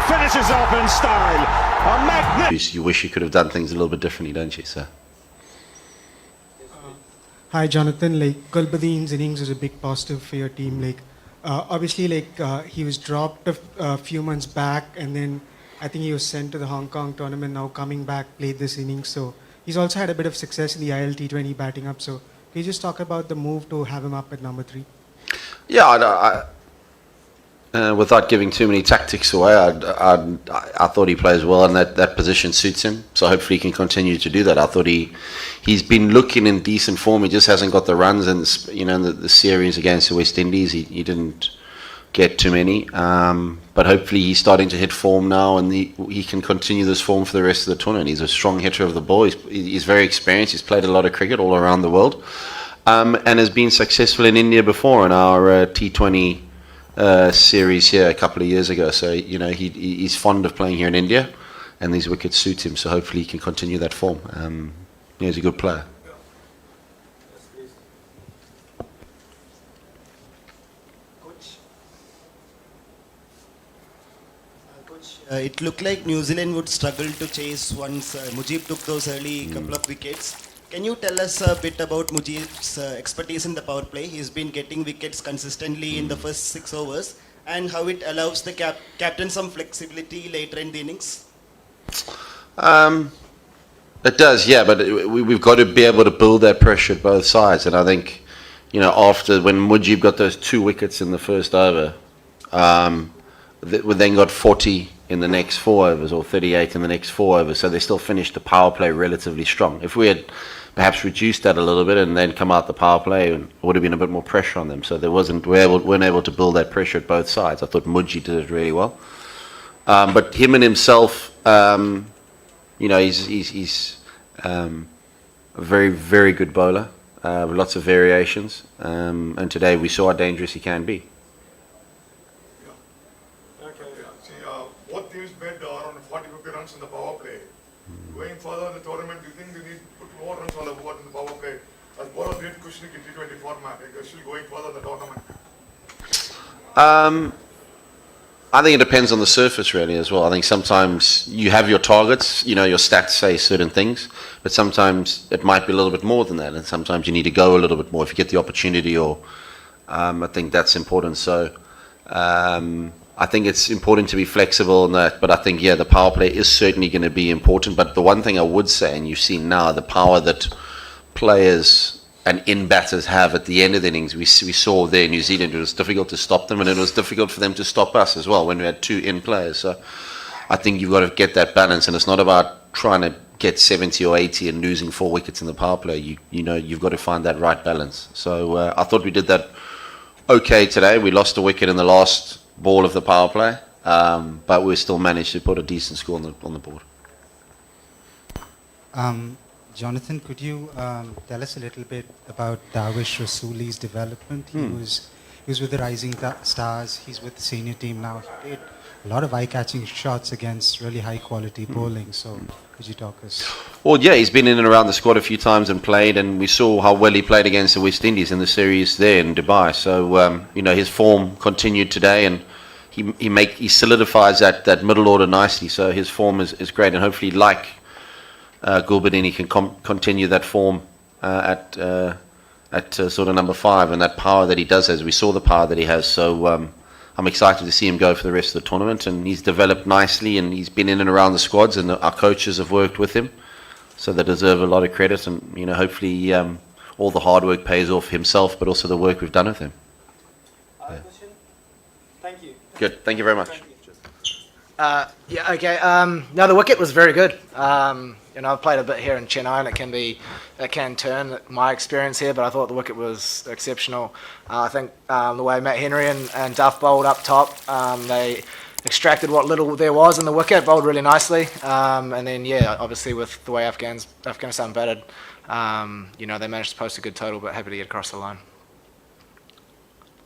finishes off in style. A magnificent. You wish you could have done things a little bit differently, don't you, sir? Hi, Jonathan. Like, Gulbadeen's innings was a big positive for your team. Like, obviously, he was dropped a few months back, and then I think he was sent to the Hong Kong tournament. Now coming back, played this innings. So he's also had a bit of success in the IL T20 batting up. So can you just talk about the move to have him up at number 3? Yeah, without giving too many tactics away, I thought he plays well, and that position suits him. So hopefully he can continue to do that. I thought he's been looking in decent form. He just hasn't got the runs, and in the series against the West Indies, he didn't get too many. But hopefully he's starting to hit form now, and he can continue this form for the rest of the tournament. He's a strong hitter of the ball. He's very experienced. He's played a lot of cricket all around the world, and has been successful in India before in our T20 series here a couple of years ago. So he's fond of playing here in India, and these wickets suit him. So hopefully he can continue that form. He's a good player. It looked like New Zealand would struggle to chase once Mujib took those early couple of wickets. Can you tell us a bit about Mujib's expertise in the power play? He's been getting wickets consistently in the first 6 overs, and how it allows the captain some flexibility later in the innings? It does, yeah, but we've got to be able to build that pressure at both sides. And I think, after when Mujib got those 2 wickets in the first over, we then got 40 in the next 4 overs, or 38 in the next 4 overs, so they still finished the power play relatively strong. If we had perhaps reduced that a little bit and then come out the power play, it would have been a bit more pressure on them. So we weren't able to build that pressure at both sides. I thought Mujib did it really well, but him and himself, he's a very, very good bowler with lots of variations, and today we saw how dangerous he can be. Both teams made around 40-50 runs in the power play. Going further in the tournament, do you think they need to put more runs on the board in the power play? As bowlers need cushioning in T20 format, they're still going further in the tournament. I think it depends on the surface really as well. I think sometimes you have your targets, your stats say certain things, but sometimes it might be a little bit more than that, and sometimes you need to go a little bit more if you get the opportunity, or I think that's important. So I think it's important to be flexible in that, but I think, the power play is certainly going to be important. But the one thing I would say, and you've seen now, the power that players and in-batters have at the end of the innings, we saw there in New Zealand, it was difficult to stop them, and it was difficult for them to stop us as well when we had 2 in-players. So I think you've got to get that balance, and it's not about trying to get 70 or 80 and losing 4 wickets in the power play. You've got to find that right balance. So I thought we did that okay today. We lost a wicket in the last ball of the power play, but we still managed to put a decent score on the board. Jonathan, could you tell us a little bit about Darwish Rasuli's development? He was with the Rising Stars. He's with the senior team now. He played a lot of eye-catching shots against really high-quality bowling. So could you talk us? Well, yeah, he's been in and around the squad a few times and played, and we saw how well he played against the West Indies in the series there in Dubai. So his form continued today, and he solidifies that middle order nicely. So his form is great, and hopefully, like Gulbadeen, he can continue that form at sort of number 5, and that power that he does has. We saw the power that he has. So I'm excited to see him go for the rest of the tournament, and he's developed nicely, and he's been in and around the squads, and our coaches have worked with him, so they deserve a lot of credit. And hopefully all the hard work pays off himself, but also the work we've done with him. Question? Thank you. Good, thank you very much. Okay. No, the wicket was very good. I've played a bit here in Chennai, and it can turn, my experience here, but I thought the wicket was exceptional. I think the way Matt Henry and Duff bowled up top, they extracted what little there was in the wicket, bowled really nicely. And then, obviously with the way Afghanistan batted, they managed to post a good total, but happy to get across the line.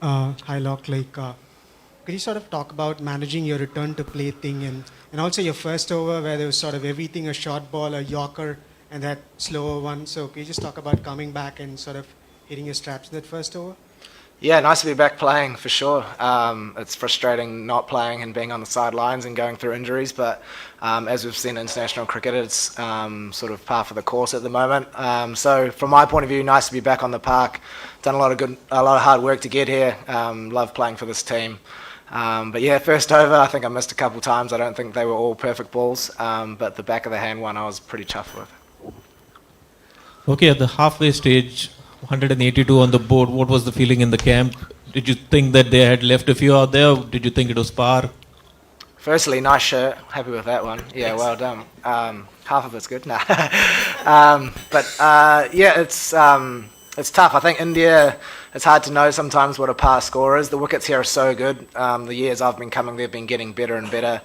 Hi, Locke. Could you sort of talk about managing your return to play thing, and also your first over where there was sort of everything, a short ball, a yorker, and that slower one. So could you just talk about coming back and sort of hitting your straps in that first over? Yeah, nice to be back playing for sure. It's frustrating not playing and being on the sidelines and going through injuries, but as we've seen in international cricket, it's sort of par for the course at the moment. So from my point of view, nice to be back on the park. Done a lot of hard work to get here. Love playing for this team. But yeah, first over, I think I missed a couple times. I don't think they were all perfect balls, but the back of the hand one I was pretty tough with. Okay, at the halfway stage, 182 on the board, what was the feeling in the camp? Did you think that they had left a few out there? Did you think it was par? Firstly, nice shirt. Happy with that one. Yeah, well done. Half of it's good. Nah. Yeah, it's tough. I think India, it's hard to know sometimes what a par score is. The wickets here are so good. The years I've been coming, they've been getting better and better.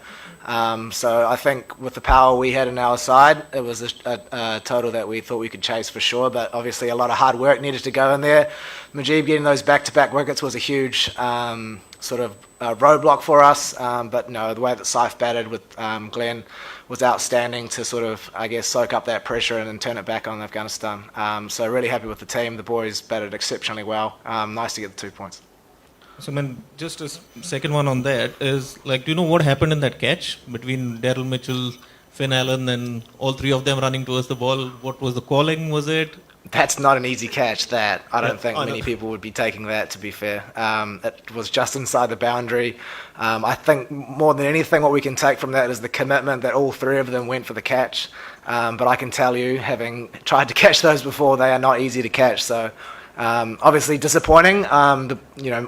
So I think with the power we had on our side, it was a total that we thought we could chase for sure. But obviously a lot of hard work needed to go in there. Mujib getting those back-to-back wickets was a huge sort of roadblock for us. But no, the way that Saif batted with Glenn was outstanding to sort of, I guess, soak up that pressure and then turn it back on Afghanistan. So really happy with the team. The boys batted exceptionally well. Nice to get the 2 points. So, man, just a second one on that is, like, do you know what happened in that catch between Daryl Mitchell, Finn Allen, and all three of them running towards the ball? What was the calling, was it? That's not an easy catch, that. I don't think many people would be taking that, to be fair. It was just inside the boundary. I think more than anything what we can take from that is the commitment that all three of them went for the catch. But I can tell you, having tried to catch those before, they are not easy to catch. So obviously disappointing. The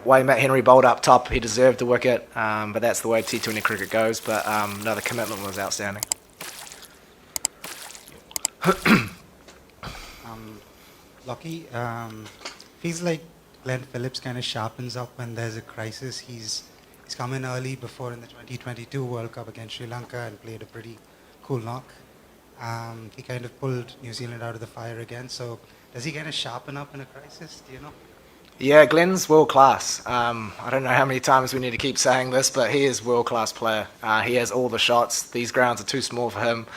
way Matt Henry bowled up top, he deserved the wicket. But that's the way T20 cricket goes. But no, the commitment was outstanding. Lockie, feels like Glenn Phillips kind of sharpens up when there's a crisis. He's come in early before in the 2022 World Cup against Sri Lanka and played a pretty cool knock. He kind of pulled New Zealand out of the fire again. So does he kind of sharpen up in a crisis? Do you know? Yeah, Glenn's world class. I don't know how many times we need to keep saying this, but he is world class player. He has all the shots. These grounds are too small for him.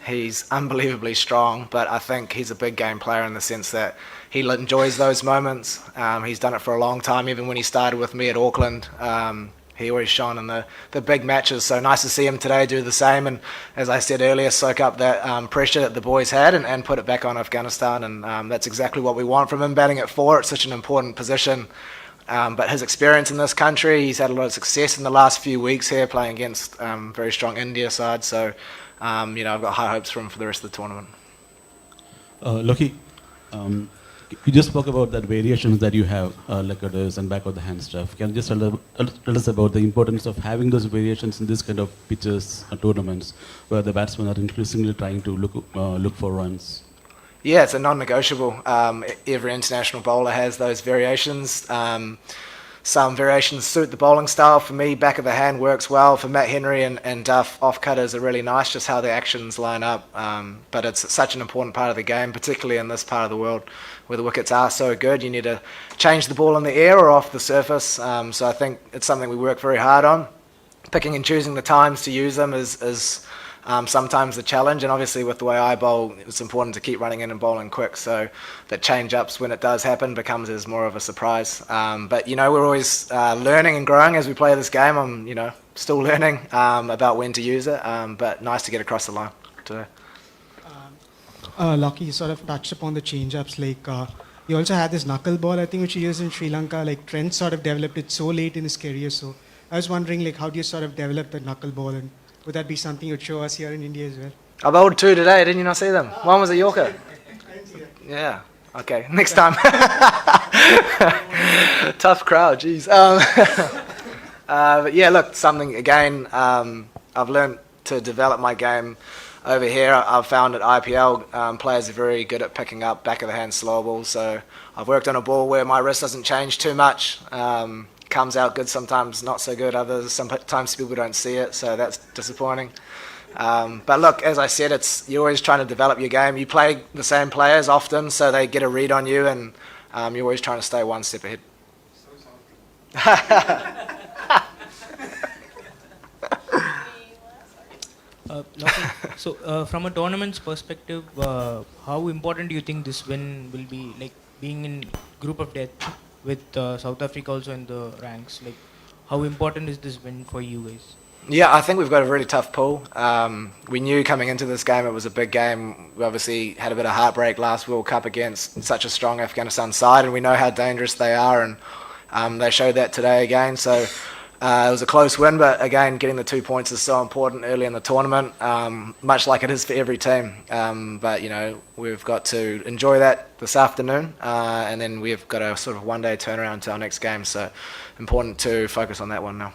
He's unbelievably strong, but I think he's a big game player in the sense that he enjoys those moments. He's done it for a long time, even when he started with me at Auckland. He always shone in the big matches, so nice to see him today do the same, and as I said earlier, soak up that pressure that the boys had and put it back on Afghanistan, and that's exactly what we want from him, batting at 4. It's such an important position. But his experience in this country, he's had a lot of success in the last few weeks here, playing against very strong India side, so I've got high hopes for him for the rest of the tournament. Lockie, you just spoke about that variations that you have, like it and back of the hand stuff. Can you just tell us about the importance of having those variations in this kind of pitches tournaments, where the batsmen are increasingly trying to look for runs? Yeah, it's a non-negotiable. Every international bowler has those variations. Some variations suit the bowling style. For me, back of the hand works well. For Matt Henry and Duff, off-cutters are really nice, just how the actions line up. But it's such an important part of the game, particularly in this part of the world where the wickets are so good. You need to change the ball in the air or off the surface. So I think it's something we work very hard on. Picking and choosing the times to use them is sometimes the challenge, and obviously with the way I bowl, it's important to keep running in and bowling quick, so that change-ups, when it does happen, becomes as more of a surprise. But we're always learning and growing as we play this game. I'm still learning about when to use it, but nice to get across the line today. Lockie, you sort of touched upon the change-ups. Like you also had this knuckleball, I think, which you used in Sri Lanka. Like Trent sort of developed it so late in his career, so I was wondering, like, how do you sort of develop the knuckleball, and would that be something you'd show us here in India as well? I bowled 2 today, didn't you not see them? One was a Yorker. Yeah, okay, next time. Tough crowd, jeez. But yeah, look, something, again, I've learned to develop my game over here. I've found at IPL, players are very good at picking up back of the hand slow balls, so I've worked on a ball where my wrist doesn't change too much. Comes out good, sometimes not so good. Others, sometimes people don't see it, so that's disappointing. But look, as I said, you're always trying to develop your game. You play the same players often, so they get a read on you, and you're always trying to stay one step ahead. So, from a tournament's perspective, how important do you think this win will be, like being in group of death with South Africa also in the ranks. Like, how important is this win for you guys? Yeah, I think we've got a really tough pool. We knew coming into this game it was a big game. We obviously had a bit of heartbreak last World Cup against such a strong Afghanistan side, and we know how dangerous they are, and they showed that today again. So it was a close win, but again, getting the 2 points is so important early in the tournament, much like it is for every team. But, you know, we've got to enjoy that this afternoon, and then we've got a sort of one-day turnaround to our next game, so important to focus on that one now.